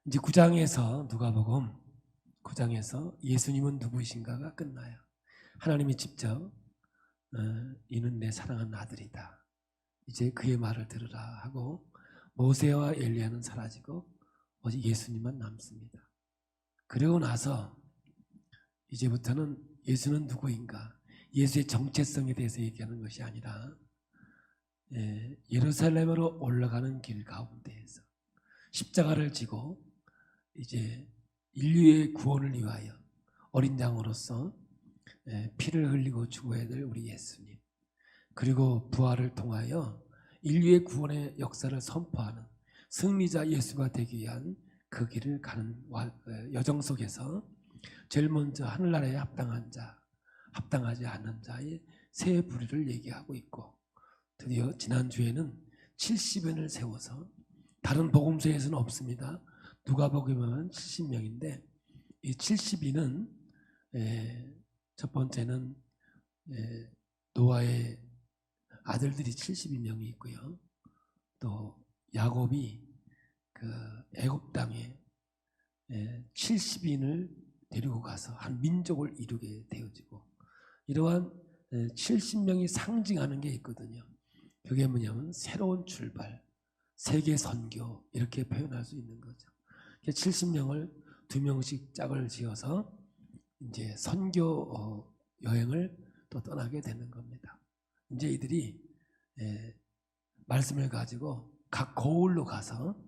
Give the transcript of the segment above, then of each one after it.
이제 9장에서 누가복음 9장에서 예수님은 누구이신가가 끝나요. 하나님이 직접 이는 내 사랑하는 아들이다. 이제 그의 말을 들으라 하고 모세와 엘리야는 사라지고 오직 예수님만 남습니다. 그리고 나서 이제부터는 예수는 누구인가, 예수의 정체성에 대해서 얘기하는 것이 아니라 예루살렘으로 올라가는 길 가운데에서 십자가를 지고 이제 인류의 구원을 위하여 어린 양으로서 피를 흘리고 죽어야 될 우리 예수님, 그리고 부활을 통하여 인류의 구원의 역사를 선포하는 승리자 예수가 되기 위한 그 길을 가는 여정 속에서 제일 먼저 하늘나라에 합당한 자, 합당하지 않은 자의 세 부류를 얘기하고 있고, 드디어 지난주에는 70인을 세워서, 다른 복음서에서는 없습니다. 누가복음은 70명인데 이 70인은 첫 번째는 노아의 아들들이 72명이 있고요. 또 야곱이 그 애굽 땅에 70인을 데리고 가서 한 민족을 이루게 되어지고, 이러한 70명이 상징하는 게 있거든요. 그게 뭐냐면 새로운 출발, 세계 선교, 이렇게 표현할 수 있는 거죠. 70명을 2명씩 짝을 지어서 이제 선교 여행을 또 떠나게 되는 겁니다. 이제 이들이 말씀을 가지고 각 고을로 가서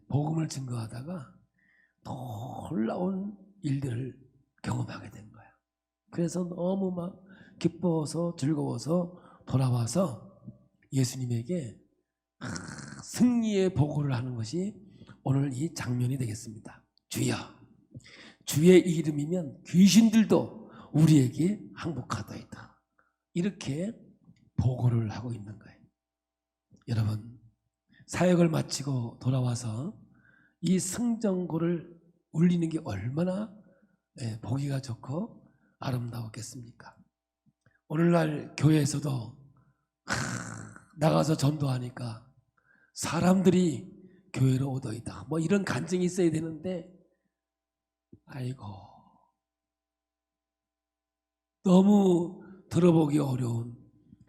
복음을 증거하다가 놀라운 일들을 경험하게 된 거야. 그래서 너무 막 기뻐서 즐거워서 돌아와서 예수님에게 승리의 보고를 하는 것이 오늘 이 장면이 되겠습니다. 주여, 주의 이름이면 귀신들도 우리에게 항복하더이다. 이렇게 보고를 하고 있는 거예요. 여러분, 사역을 마치고 돌아와서 이 승전고를 울리는 게 얼마나 보기가 좋고 아름다웠겠습니까? 오늘날 교회에서도 나가서 전도하니까 사람들이 교회로 오더이다, 뭐 이런 간증이 있어야 되는데, 아이고, 너무 들어보기 어려운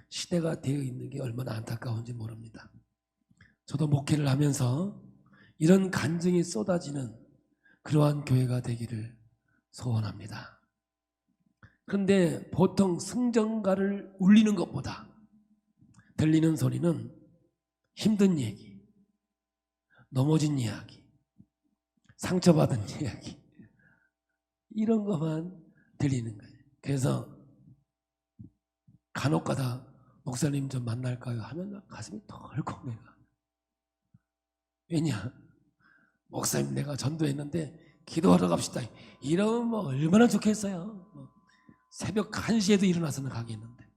시대가 되어 있는 게 얼마나 안타까운지 모릅니다. 저도 목회를 하면서 이런 간증이 쏟아지는 그러한 교회가 되기를 소원합니다. 그런데 보통 승전가를 울리는 것보다 들리는 소리는 힘든 얘기, 넘어진 이야기, 상처받은 이야기, 이런 것만 들리는 거예요. 그래서 간혹가다 목사님 좀 만날까요 하면 가슴이 덜컥내가. 왜냐? 목사님 내가 전도했는데 기도하러 갑시다. 이러면 뭐 얼마나 좋겠어요. 새벽 1시에도 일어나서는 가겠는데,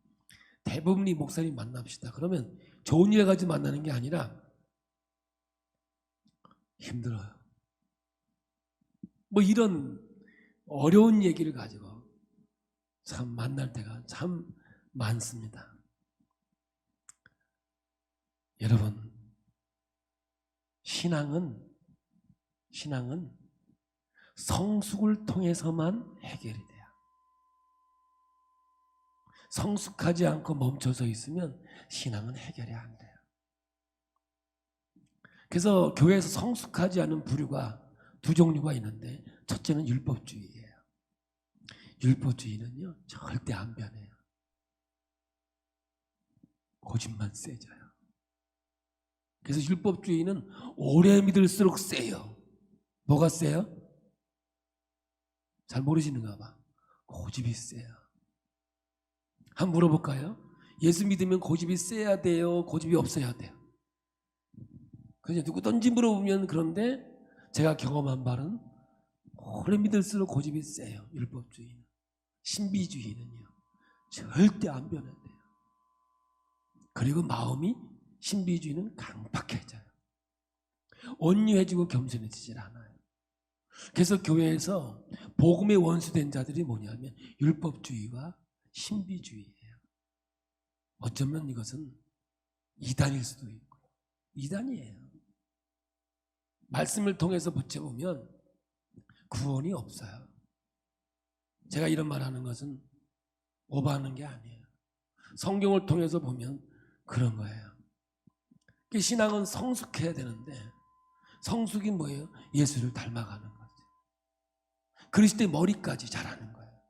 대부분이 목사님 만납시다. 그러면 좋은 일 가지고 만나는 게 아니라 힘들어요. 뭐 이런 어려운 얘기를 가지고 참 만날 때가 참 많습니다. 여러분, 신앙은 성숙을 통해서만 해결이 돼요. 성숙하지 않고 멈춰서 있으면 신앙은 해결이 안 돼요. 그래서 교회에서 성숙하지 않은 부류가 두 종류가 있는데, 첫째는 율법주의예요. 율법주의는요 절대 안 변해요. 고집만 세져요. 그래서 율법주의는 오래 믿을수록 세요. 뭐가 세요? 잘 모르시는가 봐. 고집이 세요. 한번 물어볼까요? 예수 믿으면 고집이 세야 돼요? 고집이 없어야 돼요? 그냥 누구든지 물어보면, 그런데 제가 경험한 바는 오래 믿을수록 고집이 세요. 율법주의는. 신비주의는요 절대 안 변해요. 그리고 마음이, 신비주의는 강팍해져요. 온유해지고 겸손해지질 않아요. 그래서 교회에서 복음의 원수된 자들이 뭐냐면 율법주의와 신비주의예요. 어쩌면 이것은 이단일 수도 있고, 이단이에요. 말씀을 통해서 붙여보면 구원이 없어요. 제가 이런 말 하는 것은 오버하는 게 아니에요. 성경을 통해서 보면 그런 거예요. 신앙은 성숙해야 되는데 성숙이 뭐예요? 예수를 닮아가는 거죠. 그리스도의 머리까지 자라는 거예요.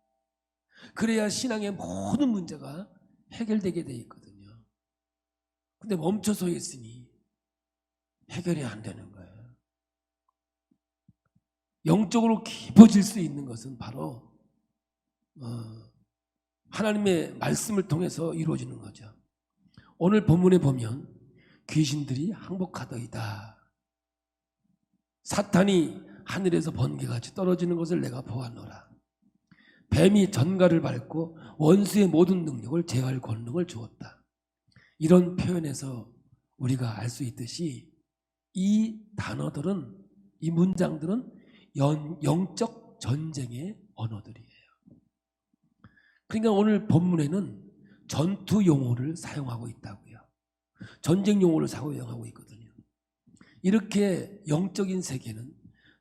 그래야 신앙의 모든 문제가 해결되게 돼 있거든요. 근데 멈춰서 있으니 해결이 안 되는 거예요. 영적으로 깊어질 수 있는 것은 바로 하나님의 말씀을 통해서 이루어지는 거죠. 오늘 본문에 보면 귀신들이 항복하더이다. 사탄이 하늘에서 번개같이 떨어지는 것을 내가 보았노라. 뱀이 전갈을 밟고 원수의 모든 능력을 제어할 권능을 주었다. 이런 표현에서 우리가 알 수 있듯이 이 단어들은, 이 문장들은 영적 전쟁의 언어들이에요. 그러니까 오늘 본문에는 전투 용어를 사용하고 있다고요. 전쟁 용어를 사용하고 있거든요. 이렇게 영적인 세계는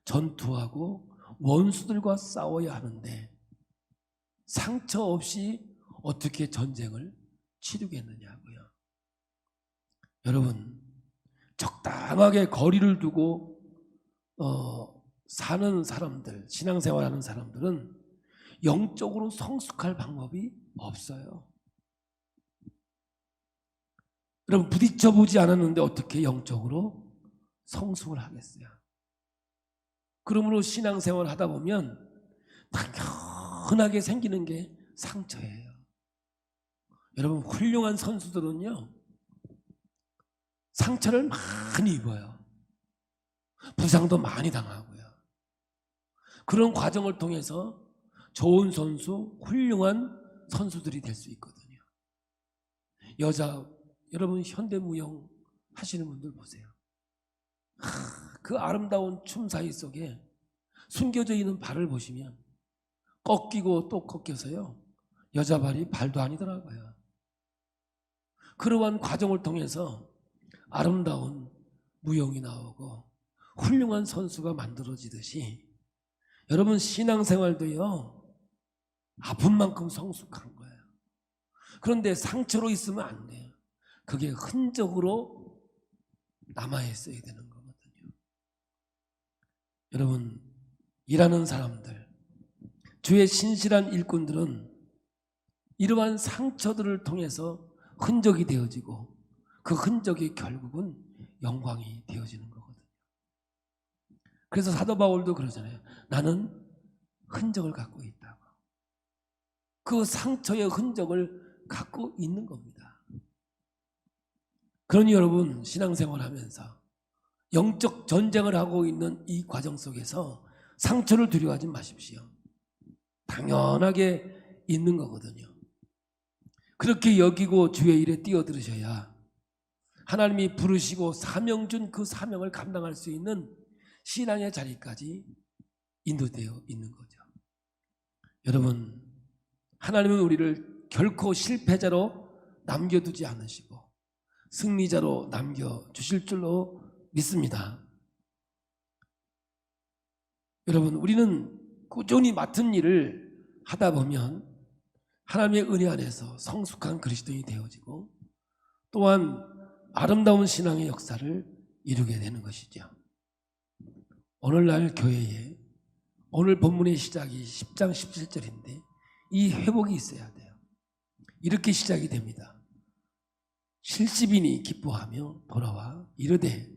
전투하고 원수들과 싸워야 하는데 상처 없이 어떻게 전쟁을 치르겠느냐고요. 여러분, 적당하게 거리를 두고 사는 사람들, 신앙생활하는 사람들은 영적으로 성숙할 방법이 없어요. 여러분, 부딪혀보지 않았는데 어떻게 영적으로 성숙을 하겠어요? 그러므로 신앙생활 하다 보면 당연하게 생기는 게 상처예요. 여러분, 훌륭한 선수들은요, 상처를 많이 입어요. 부상도 많이 당하고요. 그런 과정을 통해서 좋은 선수, 훌륭한 선수들이 될 수 있거든요. 여러분 현대무용 하시는 분들 보세요. 그 아름다운 춤 사이 속에 숨겨져 있는 발을 보시면 꺾이고 또 꺾여서요, 여자 발이 발도 아니더라고요. 그러한 과정을 통해서 아름다운 무용이 나오고 훌륭한 선수가 만들어지듯이 여러분 신앙생활도요, 아픈 만큼 성숙한 거예요. 그런데 상처로 있으면 안 돼요. 그게 흔적으로 남아있어야 되는 거거든요. 여러분, 일하는 사람들, 주의 신실한 일꾼들은 이러한 상처들을 통해서 흔적이 되어지고 그 흔적이 결국은 영광이 되어지는 거거든요. 그래서 사도 바울도 그러잖아요. 나는 흔적을 갖고 있다고. 그 상처의 흔적을 갖고 있는 겁니다. 그러니 여러분, 신앙생활 하면서 영적 전쟁을 하고 있는 이 과정 속에서 상처를 두려워하지 마십시오. 당연하게 있는 거거든요. 그렇게 여기고 주의 일에 뛰어들으셔야 하나님이 부르시고 사명 준 그 사명을 감당할 수 있는 신앙의 자리까지 인도되어 있는 거죠. 여러분, 하나님은 우리를 결코 실패자로 남겨두지 않으시고 승리자로 남겨주실 줄로 믿습니다. 여러분, 우리는 꾸준히 맡은 일을 하다 보면 하나님의 은혜 안에서 성숙한 그리스도인이 되어지고 또한 아름다운 신앙의 역사를 이루게 되는 것이죠. 오늘날 교회에 오늘 본문의 시작이 10장 17절인데 이 회복이 있어야 돼요. 이렇게 시작이 됩니다. 70인이 기뻐하며 돌아와 이르되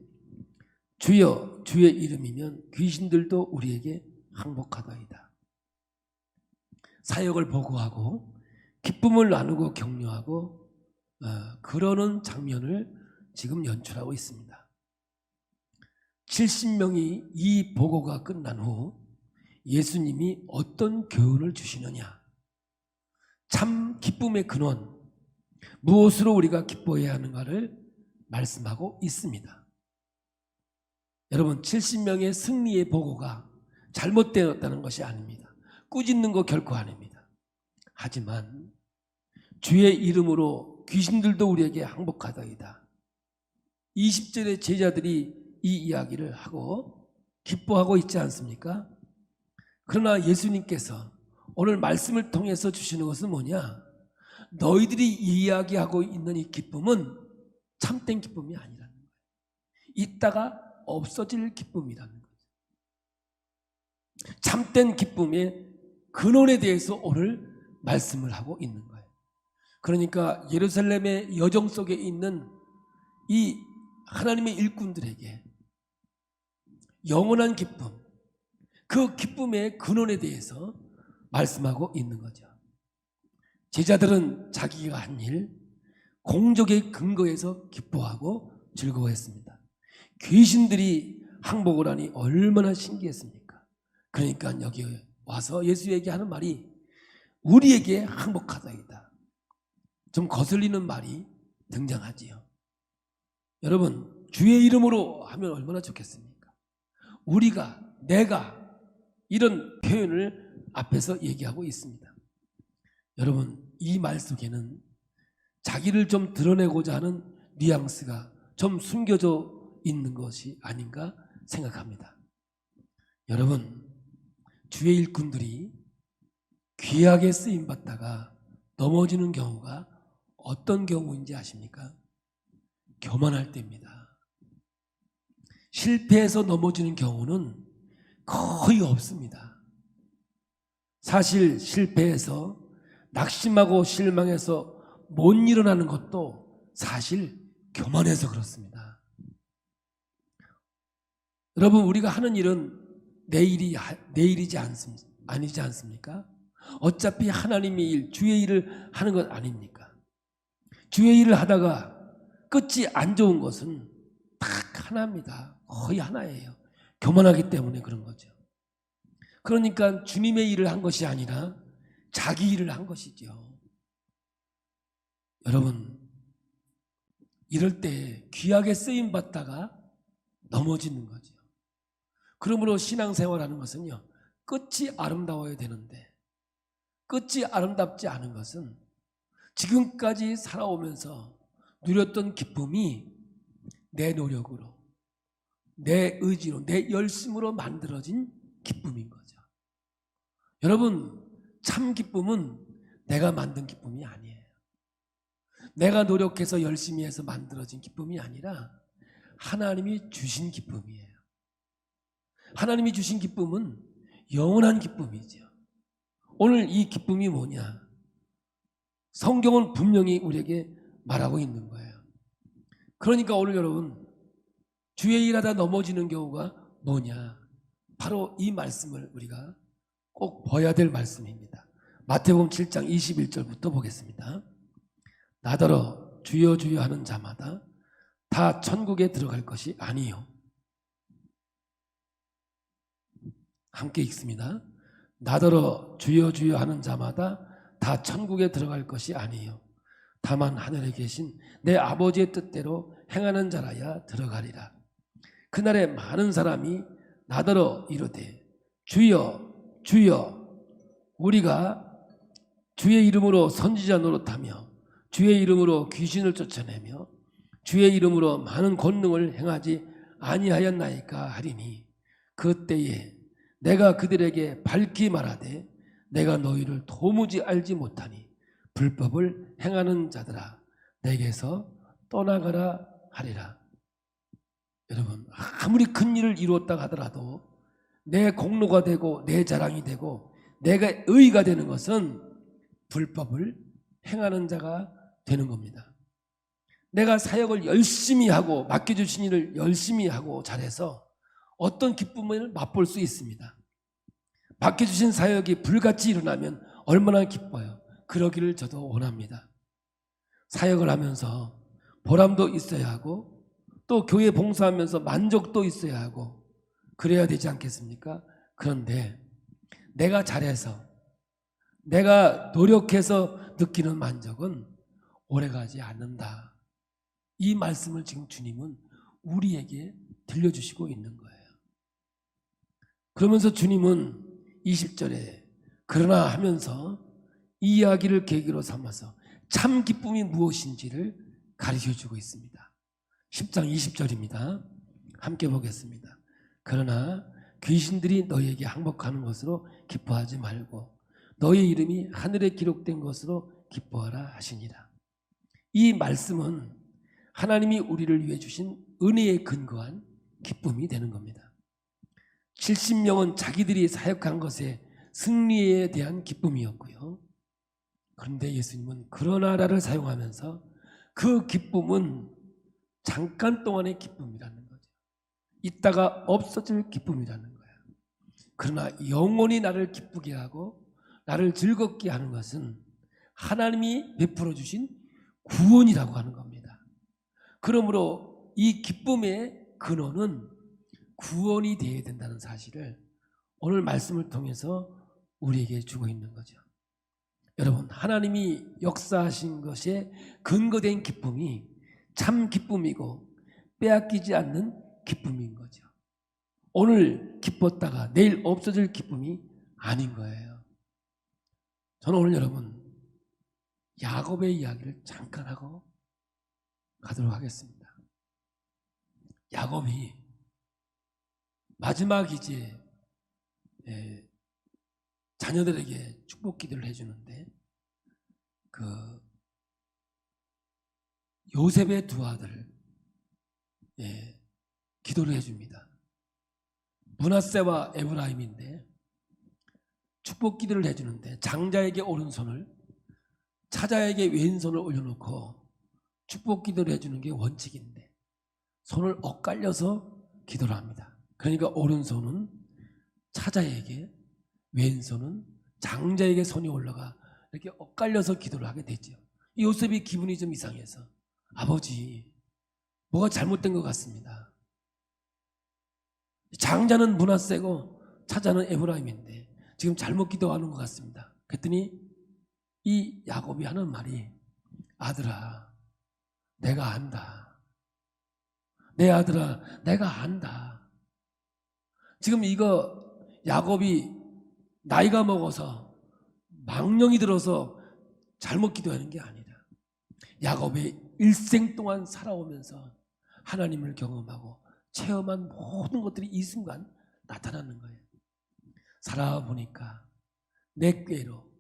주여 주의 이름이면 귀신들도 우리에게 항복하더이다. 사역을 보고하고 기쁨을 나누고 격려하고 그러는 장면을 지금 연출하고 있습니다. 70명이 이 보고가 끝난 후 예수님이 어떤 교훈을 주시느냐, 참 기쁨의 근원, 무엇으로 우리가 기뻐해야 하는가를 말씀하고 있습니다. 여러분, 70명의 승리의 보고가 잘못되었다는 것이 아닙니다. 꾸짖는 거 결코 아닙니다. 하지만 주의 이름으로 귀신들도 우리에게 항복하더이다. 20절의 제자들이 이 이야기를 하고 기뻐하고 있지 않습니까? 그러나 예수님께서 오늘 말씀을 통해서 주시는 것은 뭐냐? 너희들이 이야기하고 있는 이 기쁨은 참된 기쁨이 아니라는 거예요. 있다가 없어질 기쁨이라는 거예요. 참된 기쁨의 근원에 대해서 오늘 말씀을 하고 있는 거예요. 그러니까 예루살렘의 여정 속에 있는 이 하나님의 일꾼들에게 영원한 기쁨, 그 기쁨의 근원에 대해서 말씀하고 있는 거죠. 제자들은 자기가 한 일, 공적의 근거에서 기뻐하고 즐거워했습니다. 귀신들이 항복을 하니 얼마나 신기했습니까? 그러니까 여기 와서 예수에게 하는 말이 우리에게 항복하다이다. 좀 거슬리는 말이 등장하지요. 여러분, 주의 이름으로 하면 얼마나 좋겠습니까? 우리가, 내가 이런 표현을 앞에서 얘기하고 있습니다. 여러분, 이 말 속에는 자기를 좀 드러내고자 하는 뉘앙스가 좀 숨겨져 있는 것이 아닌가 생각합니다. 여러분, 주의 일꾼들이 귀하게 쓰임받다가 넘어지는 경우가 어떤 경우인지 아십니까? 교만할 때입니다. 실패해서 넘어지는 경우는 거의 없습니다. 사실 실패해서 낙심하고 실망해서 못 일어나는 것도 사실 교만해서 그렇습니다. 여러분, 우리가 하는 일은 내일이지 아니지 않습니까? 어차피 하나님의 일, 주의 일을 하는 것 아닙니까? 주의 일을 하다가 끝이 안 좋은 것은 딱 하나입니다. 거의 하나예요. 교만하기 때문에 그런 거죠. 그러니까 주님의 일을 한 것이 아니라 자기 일을 한 것이죠. 여러분, 이럴 때 귀하게 쓰임받다가 넘어지는 거죠. 그러므로 신앙생활하는 것은요, 끝이 아름다워야 되는데 끝이 아름답지 않은 것은 지금까지 살아오면서 누렸던 기쁨이 내 노력으로, 내 의지로, 내 열심으로 만들어진 기쁨인 거죠. 여러분, 참 기쁨은 내가 만든 기쁨이 아니에요. 내가 노력해서 열심히 해서 만들어진 기쁨이 아니라 하나님이 주신 기쁨이에요. 하나님이 주신 기쁨은 영원한 기쁨이죠. 오늘 이 기쁨이 뭐냐? 성경은 분명히 우리에게 말하고 있는 거예요. 그러니까 오늘 여러분, 주의 일하다 넘어지는 경우가 뭐냐? 바로 이 말씀을 우리가 꼭 봐야 될 말씀입니다. 마태복음 7장 21절부터 보겠습니다. 나더러 주여 주여 하는 자마다 다 천국에 들어갈 것이 아니요. 함께 읽습니다. 나더러 주여 주여 하는 자마다 다 천국에 들어갈 것이 아니요. 다만 하늘에 계신 내 아버지의 뜻대로 행하는 자라야 들어가리라. 그날에 많은 사람이 나더러 이르되 주여 주여 우리가 주의 이름으로 선지자 노릇하며 주의 이름으로 귀신을 쫓아내며 주의 이름으로 많은 권능을 행하지 아니하였나이까 하리니 그때에 내가 그들에게 밝히 말하되 내가 너희를 도무지 알지 못하니 불법을 행하는 자들아 내게서 떠나가라 하리라. 여러분, 아무리 큰 일을 이루었다 하더라도 내 공로가 되고 내 자랑이 되고 내가 의의가 되는 것은 불법을 행하는 자가 되는 겁니다. 내가 사역을 열심히 하고 맡겨주신 일을 열심히 하고 잘해서 어떤 기쁨을 맛볼 수 있습니다. 맡겨주신 사역이 불같이 일어나면 얼마나 기뻐요. 그러기를 저도 원합니다. 사역을 하면서 보람도 있어야 하고 또 교회 봉사하면서 만족도 있어야 하고 그래야 되지 않겠습니까? 그런데 내가 잘해서 내가 노력해서 느끼는 만족은 오래가지 않는다. 이 말씀을 지금 주님은 우리에게 들려주시고 있는 거예요. 그러면서 주님은 20절에 그러나 하면서 이 이야기를 계기로 삼아서 참 기쁨이 무엇인지를 가르쳐주고 있습니다. 10장 20절입니다. 함께 보겠습니다. 그러나 귀신들이 너희에게 항복하는 것으로 기뻐하지 말고 너희 이름이 하늘에 기록된 것으로 기뻐하라 하시니라. 이 말씀은 하나님이 우리를 위해 주신 은혜에 근거한 기쁨이 되는 겁니다. 70명은 자기들이 사역한 것의 승리에 대한 기쁨이었고요. 그런데 예수님은 그러나라를 사용하면서 그 기쁨은 잠깐 동안의 기쁨이라는 거죠. 있다가 없어질 기쁨이라는 거예요. 그러나 영원히 나를 기쁘게 하고 나를 즐겁게 하는 것은 하나님이 베풀어 주신 구원이라고 하는 겁니다. 그러므로 이 기쁨의 근원은 구원이 되어야 된다는 사실을 오늘 말씀을 통해서 우리에게 주고 있는 거죠. 여러분, 하나님이 역사하신 것에 근거된 기쁨이 참 기쁨이고 빼앗기지 않는 기쁨인 거죠. 오늘 기뻤다가 내일 없어질 기쁨이 아닌 거예요. 저는 오늘 여러분 야곱의 이야기를 잠깐 하고 가도록 하겠습니다. 야곱이 마지막 이제 자녀들에게 축복 기도를 해주는데 그 요셉의 두 아들 기도를 해줍니다. 므낫세와 에브라임인데 축복 기도를 해주는데 장자에게 오른손을 차자에게 왼손을 올려놓고 축복 기도를 해주는 게 원칙인데 손을 엇갈려서 기도를 합니다. 그러니까 오른손은 차자에게 왼손은 장자에게 손이 올라가 이렇게 엇갈려서 기도를 하게 됐죠. 요셉이 기분이 좀 이상해서 아버지 뭐가 잘못된 것 같습니다. 장자는 므낫세고 차자는 에브라임인데 지금 잘못 기도하는 것 같습니다. 그랬더니 이 야곱이 하는 말이 아들아 내가 안다. 내 아들아 내가 안다. 지금 이거 야곱이 나이가 먹어서 망령이 들어서 잘못 기도하는 게 아니라 야곱의 일생 동안 살아오면서 하나님을 경험하고 체험한 모든 것들이 이 순간 나타나는 거예요. 살아보니까 내 꾀로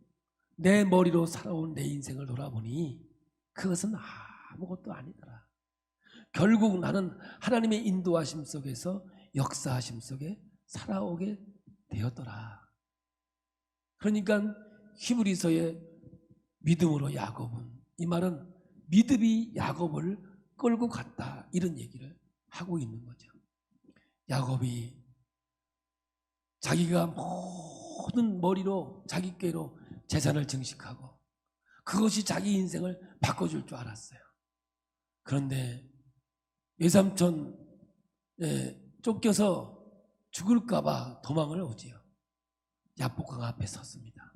내 머리로 살아온 내 인생을 돌아보니 그것은 아무것도 아니더라. 결국 나는 하나님의 인도하심 속에서 역사하심 속에 살아오게 되었더라. 그러니까 히브리서의 믿음으로 야곱은, 이 말은 믿음이 야곱을 끌고 갔다 이런 얘기를 하고 있는 거죠. 야곱이 자기가 모든 머리로 자기 꾀로 재산을 증식하고 그것이 자기 인생을 바꿔줄 줄 알았어요. 그런데 외삼촌 쫓겨서 죽을까봐 도망을 오지요. 야복강 앞에 섰습니다.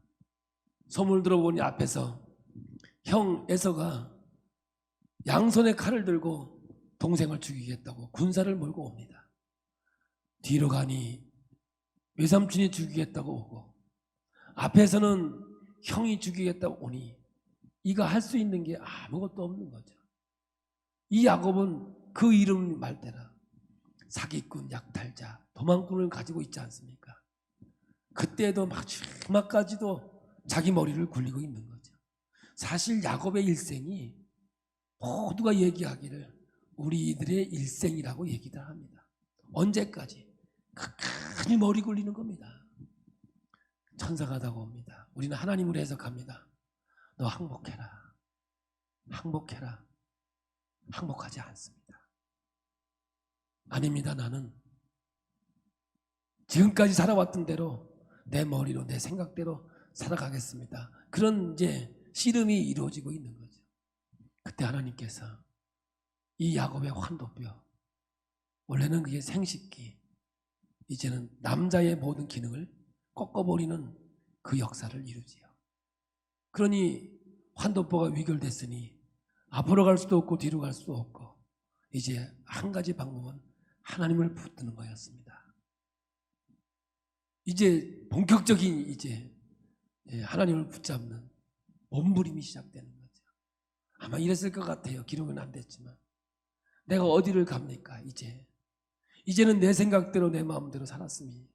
소문을 들어보니 앞에서 형 에서가 양손에 칼을 들고 동생을 죽이겠다고 군사를 몰고 옵니다. 뒤로 가니 외삼촌이 죽이겠다고 오고 앞에서는 형이 죽이겠다고 오니 이가 할 수 있는 게 아무것도 없는 거죠. 이 야곱은 그 이름 말대로 사기꾼, 약탈자, 도망꾼을 가지고 있지 않습니까? 그때도 마지막까지도 자기 머리를 굴리고 있는 거죠. 사실 야곱의 일생이 모두가 얘기하기를 우리들의 일생이라고 얘기를 합니다. 언제까지? 끝까지 머리 굴리는 겁니다. 천사가 다가옵니다. 우리는 하나님으로 해석합니다. 너 항복해라. 항복해라. 항복하지 않습니다. 아닙니다. 나는 지금까지 살아왔던 대로 내 머리로 내 생각대로 살아가겠습니다. 그런 이제 씨름이 이루어지고 있는 거죠. 그때 하나님께서 이 야곱의 환도뼈, 원래는 그게 생식기, 이제는 남자의 모든 기능을 꺾어버리는 그 역사를 이루지요. 그러니 환도뼈가 위결됐으니 앞으로 갈 수도 없고 뒤로 갈 수도 없고 이제 한 가지 방법은 하나님을 붙드는 거였습니다. 이제 본격적인 이제 하나님을 붙잡는 몸부림이 시작되는 거죠. 아마 이랬을 것 같아요. 기록은 안 됐지만 내가 어디를 갑니까? 이제 이제는 내 생각대로 내 마음대로 살았으니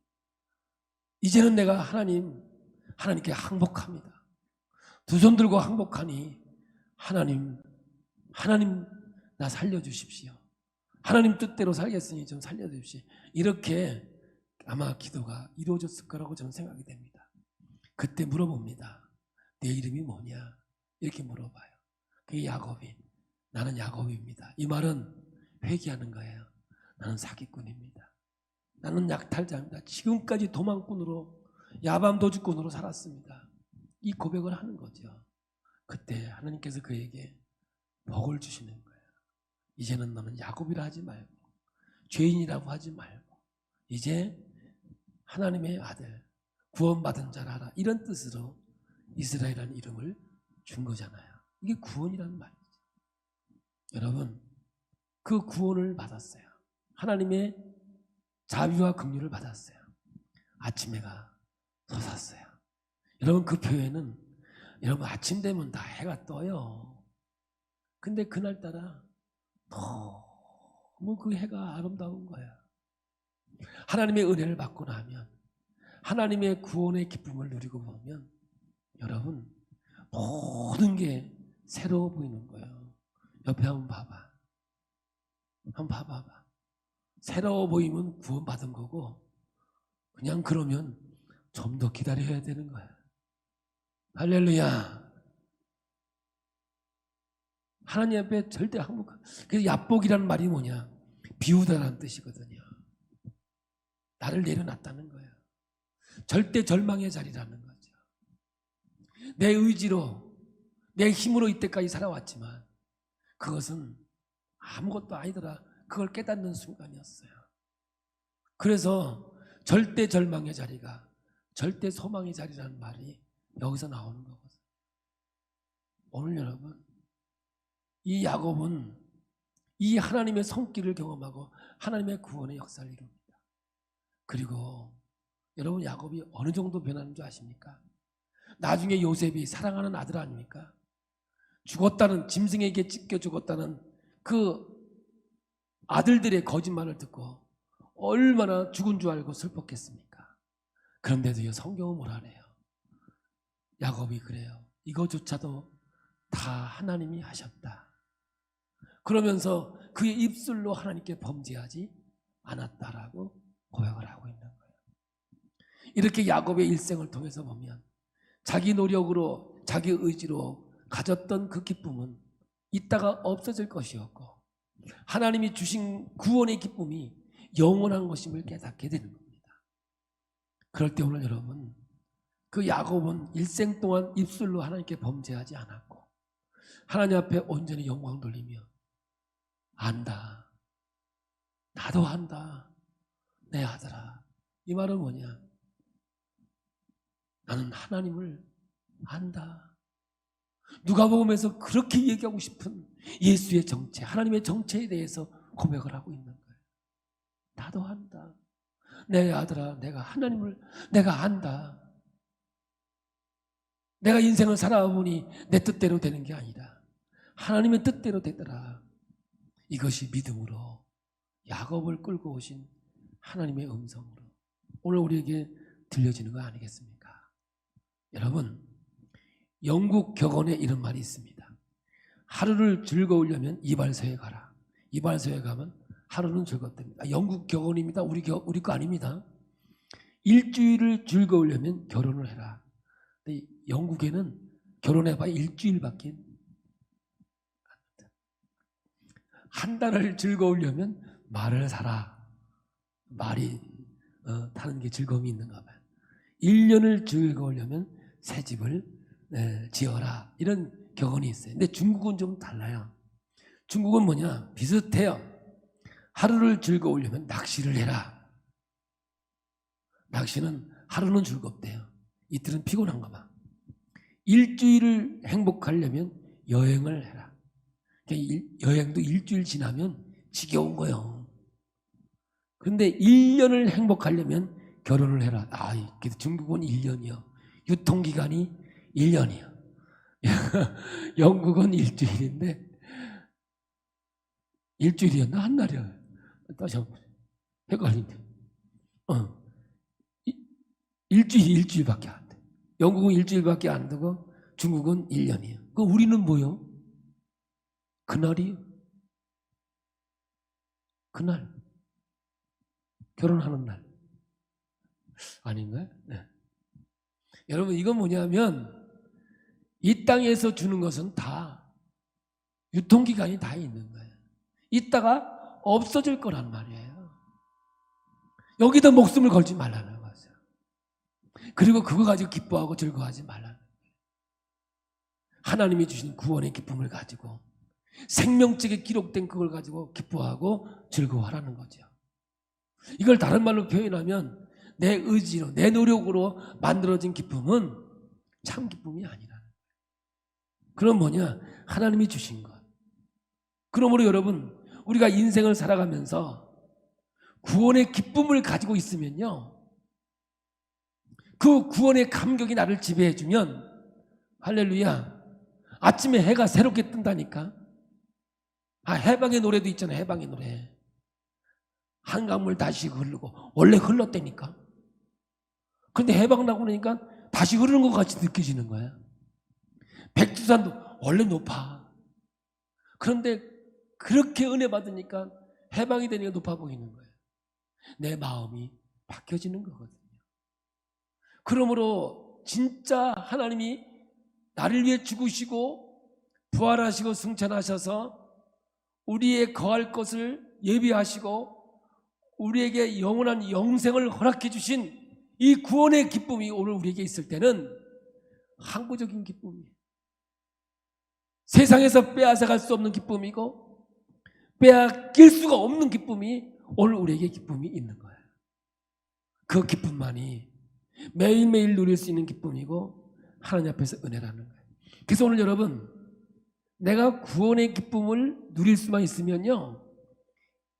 이제는 내가 하나님께 항복합니다. 두 손 들고 항복하니 하나님 나 살려주십시오. 하나님 뜻대로 살겠으니 좀 살려주십시오. 이렇게 아마 기도가 이루어졌을 거라고 저는 생각이 됩니다. 그때 물어봅니다. 내 이름이 뭐냐? 이렇게 물어봐요. 그게 야곱이, 나는 야곱입니다. 이 말은 회개하는 거예요. 나는 사기꾼입니다. 나는 약탈자입니다. 지금까지 도망꾼으로, 야밤 도주꾼으로 살았습니다. 이 고백을 하는 거죠. 그때 하나님께서 그에게 복을 주시는 거예요. 이제는 너는 야곱이라 하지 말고 죄인이라고 하지 말고 이제 하나님의 아들, 구원받은 자라, 이런 뜻으로 이스라엘이라는 이름을 준 거잖아요. 이게 구원이라는 말이죠. 여러분, 그 구원을 받았어요. 하나님의 자비와 긍휼을 받았어요. 아침 해가 솟았어요. 여러분, 그 표현은 여러분 아침 되면 다 해가 떠요. 근데 그날따라 너무 그 해가 아름다운 거야. 하나님의 은혜를 받고 나면, 하나님의 구원의 기쁨을 누리고 보면 여러분 모든 게 새로워 보이는 거예요. 옆에 한번 봐봐. 한번 봐봐. 새로워 보이면 구원받은 거고, 그냥 그러면 좀 더 기다려야 되는 거야. 할렐루야. 하나님 앞에 절대 항복. 그래서 야복이라는 말이 뭐냐? 비우다라는 뜻이거든요. 나를 내려놨다는 거예요. 절대 절망의 자리라는 거죠. 내 의지로, 내 힘으로 이때까지 살아왔지만 그것은 아무것도 아니더라. 그걸 깨닫는 순간이었어요. 그래서 절대 절망의 자리가 절대 소망의 자리라는 말이 여기서 나오는 거거든요. 오늘 여러분, 이 야곱은 이 하나님의 손길을 경험하고 하나님의 구원의 역사를 이룹니다. 그리고 여러분, 야곱이 어느 정도 변하는 줄 아십니까? 나중에 요셉이 사랑하는 아들 아닙니까? 죽었다는, 짐승에게 찢겨 죽었다는 그 아들들의 거짓말을 듣고 얼마나 죽은 줄 알고 슬펐겠습니까? 그런데도 성경은 뭐라 그래요? 야곱이 그래요. 이거조차도 다 하나님이 하셨다. 그러면서 그의 입술로 하나님께 범죄하지 않았다라고 고백을 하고 있는 거예요. 이렇게 야곱의 일생을 통해서 보면 자기 노력으로, 자기 의지로 가졌던 그 기쁨은 이따가 없어질 것이었고, 하나님이 주신 구원의 기쁨이 영원한 것임을 깨닫게 되는 겁니다. 그럴 때 오늘 여러분, 그 야곱은 일생 동안 입술로 하나님께 범죄하지 않았고 하나님 앞에 온전히 영광 돌리며 안다, 나도 안다, 내 아들아. 이 말은 뭐냐? 나는 하나님을 안다. 누가복음에서 그렇게 얘기하고 싶은 예수의 정체, 하나님의 정체에 대해서 고백을 하고 있는 거예요. 나도 안다. 내 아들아, 내가 하나님을 내가 안다. 내가 인생을 살아보니 내 뜻대로 되는 게 아니라 하나님의 뜻대로 되더라. 이것이 믿음으로 야곱을 끌고 오신 하나님의 음성으로 오늘 우리에게 들려지는 거 아니겠습니까? 여러분, 영국 격언에 이런 말이 있습니다. 하루를 즐거우려면 이발소에 가라. 이발소에 가면 하루는 즐겁답니다. 영국 격언입니다. 우리 거 아닙니다. 일주일을 즐거우려면 결혼을 해라. 근데 영국에는 결혼해봐야 일주일밖에 안 됩니다. 한 달을 즐거우려면 말을 사라. 말이 타는 게 즐거움이 있는가 봐요. 1년을 즐거우려면 새 집을 지어라. 이런 격언이 있어요. 근데 중국은 좀 달라요. 중국은 뭐냐? 비슷해요. 하루를 즐거우려면 낚시를 해라. 낚시는 하루는 즐겁대요. 이틀은 피곤한가 봐. 일주일을 행복하려면 여행을 해라. 여행도 일주일 지나면 지겨운 거예요. 그런데 1년을 행복하려면 결혼을 해라. 그래도 중국은 1년이요. 유통기간이 1년이요. 영국은 일주일인데, 일주일이었나? 한 달이요. 다시 한번. 헷갈린데. 일주일밖에 안 돼. 영국은 일주일밖에 안 되고 중국은 1년이에요. 그 우리는 뭐요? 그날이요. 그날. 결혼하는 날. 아닌가요? 네. 여러분, 이건 뭐냐면 이 땅에서 주는 것은 다 유통기간이 다 있는 거예요. 이따가 없어질 거란 말이에요. 여기다 목숨을 걸지 말라는 거죠. 그리고 그거 가지고 기뻐하고 즐거워하지 말라는 거예요. 하나님이 주신 구원의 기쁨을 가지고 생명책에 기록된 그걸 가지고 기뻐하고 즐거워하라는 거죠. 이걸 다른 말로 표현하면 내 의지로, 내 노력으로 만들어진 기쁨은 참 기쁨이 아니라는 거예요. 그럼 뭐냐? 하나님이 주신 것. 그러므로 여러분, 우리가 인생을 살아가면서 구원의 기쁨을 가지고 있으면요, 그 구원의 감격이 나를 지배해주면 할렐루야, 아침에 해가 새롭게 뜬다니까. 해방의 노래도 있잖아요. 해방의 노래. 한강물 다시 흐르고, 원래 흘렀다니까. 근데 해방 나고 나니까 다시 흐르는 것 같이 느껴지는 거야. 백두산도 원래 높아. 그런데 그렇게 은혜 받으니까 해방이 되니까 높아 보이는 거예요. 내 마음이 바뀌어지는 거거든요. 그러므로 진짜 하나님이 나를 위해 죽으시고 부활하시고 승천하셔서 우리의 거할 것을 예비하시고 우리에게 영원한 영생을 허락해 주신 이 구원의 기쁨이 오늘 우리에게 있을 때는 항구적인 기쁨이에요. 세상에서 빼앗아갈 수 없는 기쁨이고 빼앗길 수가 없는 기쁨이 오늘 우리에게 기쁨이 있는 거예요. 그 기쁨만이 매일매일 누릴 수 있는 기쁨이고 하나님 앞에서 은혜라는 거예요. 그래서 오늘 여러분, 내가 구원의 기쁨을 누릴 수만 있으면요,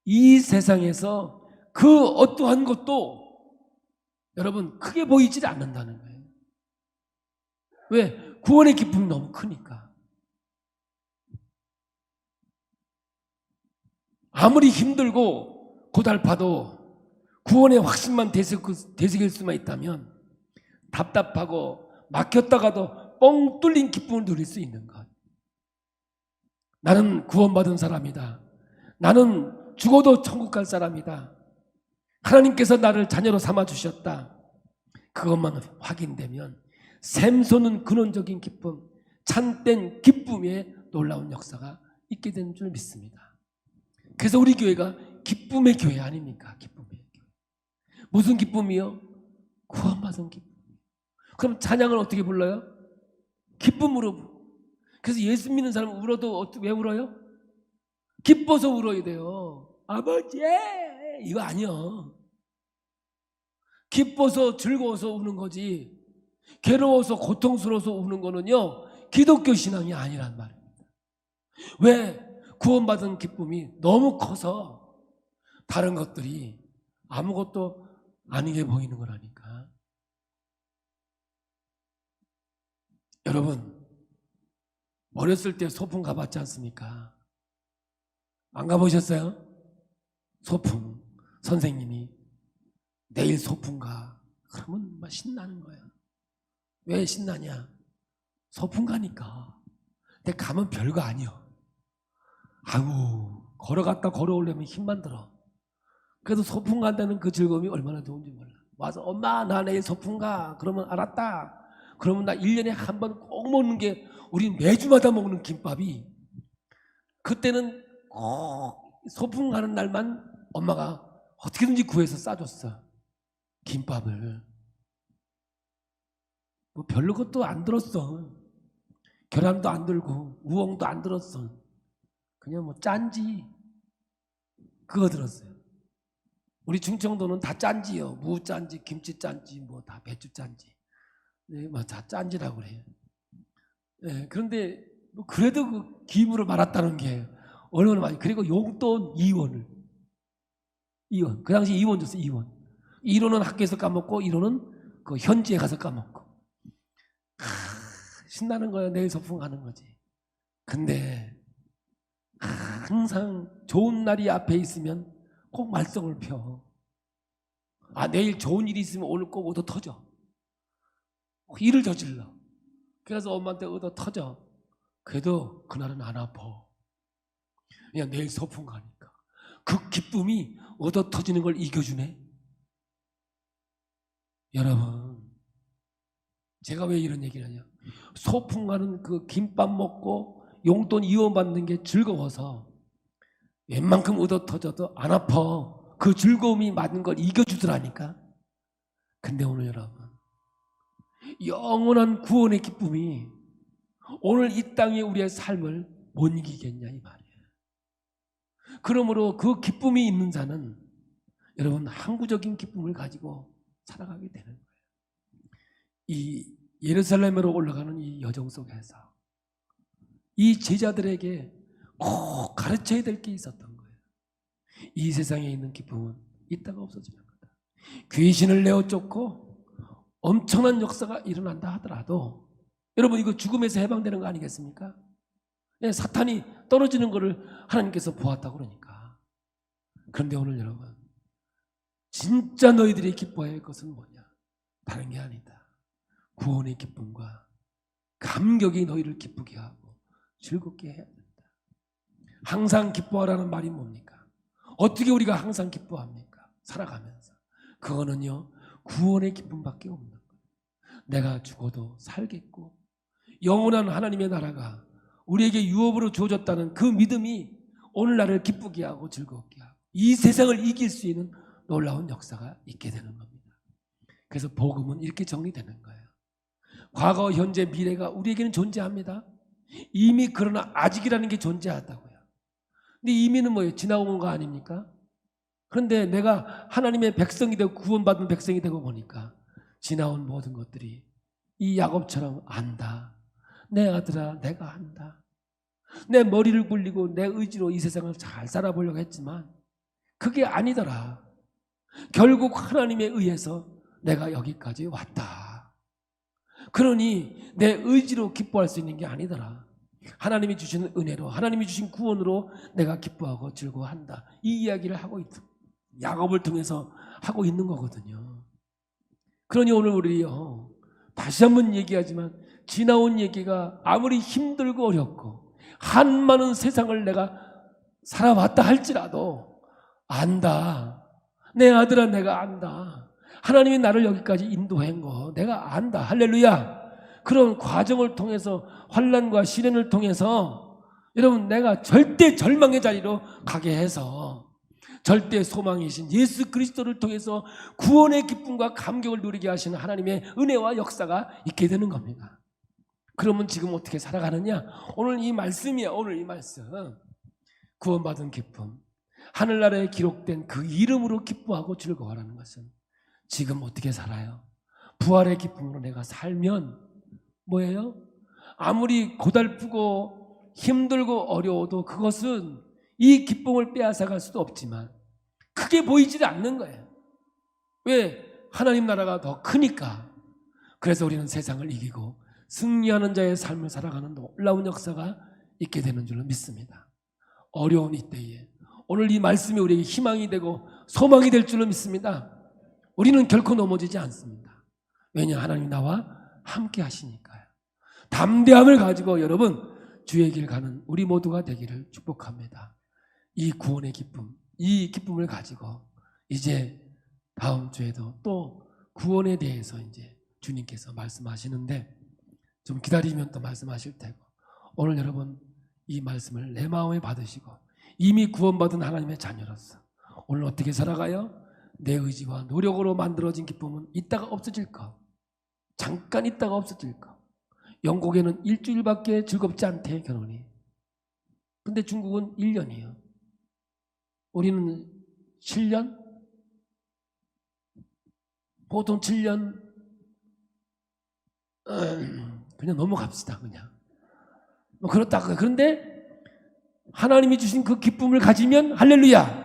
이 세상에서 그 어떠한 것도 여러분 크게 보이질 않는다는 거예요. 왜? 구원의 기쁨이 너무 크니까. 아무리 힘들고 고달파도 구원의 확신만 되새길 수만 있다면 답답하고 막혔다가도 뻥 뚫린 기쁨을 누릴 수 있는 것. 나는 구원받은 사람이다. 나는 죽어도 천국 갈 사람이다. 하나님께서 나를 자녀로 삼아주셨다. 그것만 확인되면 샘솟는 근원적인 기쁨, 참된 기쁨의 놀라운 역사가 있게 되는 줄 믿습니다. 그래서 우리 교회가 기쁨의 교회 아닙니까? 기쁨의 교회. 무슨 기쁨이요? 구원받은 기쁨. 그럼 찬양을 어떻게 불러요? 기쁨으로 부르고. 그래서 예수 믿는 사람은 울어도 왜 울어요? 기뻐서 울어야 돼요. 아버지 이거 아니요. 기뻐서 즐거워서 우는 거지 괴로워서 고통스러워서 우는 거는요 기독교 신앙이 아니란 말입니다. 왜? 구원받은 기쁨이 너무 커서 다른 것들이 아무것도 아니게 보이는 거라니까. 여러분, 어렸을 때 소풍 가봤지 않습니까? 안 가보셨어요? 소풍. 선생님이 내일 소풍 가. 그러면 막 신나는 거야. 왜 신나냐? 소풍 가니까. 근데 가면 별거 아니요. 아이고, 걸어갔다 걸어오려면 힘만 들어. 그래도 소풍 간다는 그 즐거움이 얼마나 좋은지 몰라. 와서 엄마 나 내일 소풍 가. 그러면 알았다. 그러면 나 1년에 한 번 꼭 먹는 게, 우린 매주마다 먹는 김밥이, 그때는 소풍 가는 날만 엄마가 어떻게든지 구해서 싸줬어. 김밥을. 뭐 별로 것도 안 들었어. 계란도 안 들고 우엉도 안 들었어. 그냥 뭐 짠지 그거 들었어요. 우리 충청도는 다 짠지요. 무 짠지, 김치 짠지, 뭐 다 배추 짠지. 네, 뭐 다 짠지라고 그래요. 네, 그런데 뭐 그래도 그 기부를 말았다는 게 얼마나 많이. 그리고 용돈 2원을. 2원. 그 당시 2원 줬어요. 2원. 1원은 학교에서 까먹고 1원은 그 현지에 가서 까먹고. 신나는 거야. 내일 소풍 가는 거지. 근데 항상 좋은 날이 앞에 있으면 꼭 말썽을 펴. 내일 좋은 일이 있으면 오늘 꼭 얻어 터져. 일을 저질러. 그래서 엄마한테 얻어 터져. 그래도 그날은 안 아파. 그냥 내일 소풍 가니까. 그 기쁨이 얻어 터지는 걸 이겨주네. 여러분, 제가 왜 이런 얘기를 하냐. 소풍 가는 그 김밥 먹고 용돈 이원받는 게 즐거워서 웬만큼 얻어 터져도 안 아파. 그 즐거움이 맞는 걸 이겨주더라니까. 근데 오늘 여러분, 영원한 구원의 기쁨이 오늘 이 땅에 우리의 삶을 못 이기겠냐 이 말이에요. 그러므로 그 기쁨이 있는 자는 여러분 항구적인 기쁨을 가지고 살아가게 되는 거예요. 이 예루살렘으로 올라가는 이 여정 속에서 이 제자들에게 꼭 가르쳐야 될 게 있었던 거예요. 이 세상에 있는 기쁨은 있다가 없어지는 거다. 귀신을 내어 쫓고 엄청난 역사가 일어난다 하더라도 여러분 이거 죽음에서 해방되는 거 아니겠습니까? 사탄이 떨어지는 것을 하나님께서 보았다고 그러니까. 그런데 오늘 여러분 진짜 너희들이 기뻐해야 할 것은 뭐냐? 다른 게 아니다. 구원의 기쁨과 감격이 너희를 기쁘게 하고 즐겁게 해야 된다. 항상 기뻐하라는 말이 뭡니까? 어떻게 우리가 항상 기뻐합니까? 살아가면서. 그거는요 구원의 기쁨밖에 없는 거예요. 내가 죽어도 살겠고 영원한 하나님의 나라가 우리에게 유업으로 주어졌다는 그 믿음이 오늘 나를 기쁘게 하고 즐겁게 하고 이 세상을 이길 수 있는 놀라운 역사가 있게 되는 겁니다. 그래서 복음은 이렇게 정리되는 거예요. 과거, 현재, 미래가 우리에게는 존재합니다. 이미 그러나 아직이라는 게 존재하다고요. 근데 이미는 뭐예요? 지나온 거 아닙니까? 그런데 내가 하나님의 백성이 되고 구원받은 백성이 되고 보니까 지나온 모든 것들이 이 야곱처럼 안다. 내 아들아 내가 한다. 내 머리를 굴리고 내 의지로 이 세상을 잘 살아보려고 했지만 그게 아니더라. 결국 하나님에 의해서 내가 여기까지 왔다. 그러니 내 의지로 기뻐할 수 있는 게 아니더라. 하나님이 주신 은혜로 하나님이 주신 구원으로 내가 기뻐하고 즐거워한다. 이 이야기를 하고 야곱을 통해서 하고 있는 거거든요. 그러니 오늘 우리요 다시 한번 얘기하지만 지나온 얘기가 아무리 힘들고 어렵고 한많은 세상을 내가 살아왔다 할지라도 안다. 내 아들아 내가 안다. 하나님이 나를 여기까지 인도한 거 내가 안다. 할렐루야. 그런 과정을 통해서 환난과 시련을 통해서 여러분 내가 절대 절망의 자리로 가게 해서 절대 소망이신 예수 그리스도를 통해서 구원의 기쁨과 감격을 누리게 하시는 하나님의 은혜와 역사가 있게 되는 겁니다. 그러면 지금 어떻게 살아가느냐? 오늘 이 말씀이야. 오늘 이 말씀. 구원받은 기쁨. 하늘나라에 기록된 그 이름으로 기뻐하고 즐거워하라는 것은 지금 어떻게 살아요? 부활의 기쁨으로 내가 살면 뭐예요? 아무리 고달프고 힘들고 어려워도 그것은 이 기쁨을 빼앗아갈 수도 없지만 크게 보이지 않는 거예요. 왜? 하나님 나라가 더 크니까. 그래서 우리는 세상을 이기고 승리하는 자의 삶을 살아가는 놀라운 역사가 있게 되는 줄로 믿습니다. 어려운 이때에 오늘 이 말씀이 우리에게 희망이 되고 소망이 될 줄로 믿습니다. 우리는 결코 넘어지지 않습니다. 왜냐? 하나님 나와 함께 하시니까요. 담대함을 가지고 여러분 주의 길 가는 우리 모두가 되기를 축복합니다. 이 구원의 기쁨, 이 기쁨을 가지고 이제 다음 주에도 또 구원에 대해서 이제 주님께서 말씀하시는데 좀 기다리면 또 말씀하실 테고 오늘 여러분 이 말씀을 내 마음에 받으시고 이미 구원받은 하나님의 자녀로서 오늘 어떻게 살아가요? 내 의지와 노력으로 만들어진 기쁨은 있다가 없어질 거. 잠깐 있다가 없어질 거. 영국에는 일주일밖에 즐겁지 않대 결혼이. 근데 중국은 1년이에요. 우리는 7년? 보통 7년 그냥 넘어갑시다. 그냥 뭐 그렇다고. 그런데 하나님이 주신 그 기쁨을 가지면 할렐루야.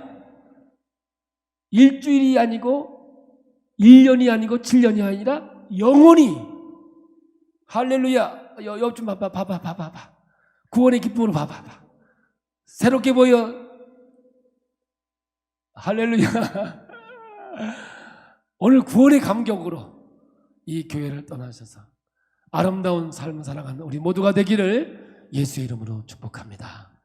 일주일이 아니고 1년이 아니고 7년이 아니라 영원히 할렐루야. 옆 좀 봐봐. 구원의 기쁨으로 봐봐. 새롭게 보여. 할렐루야. 오늘 구원의 감격으로 이 교회를 떠나셔서 아름다운 삶을 살아가는 우리 모두가 되기를 예수의 이름으로 축복합니다.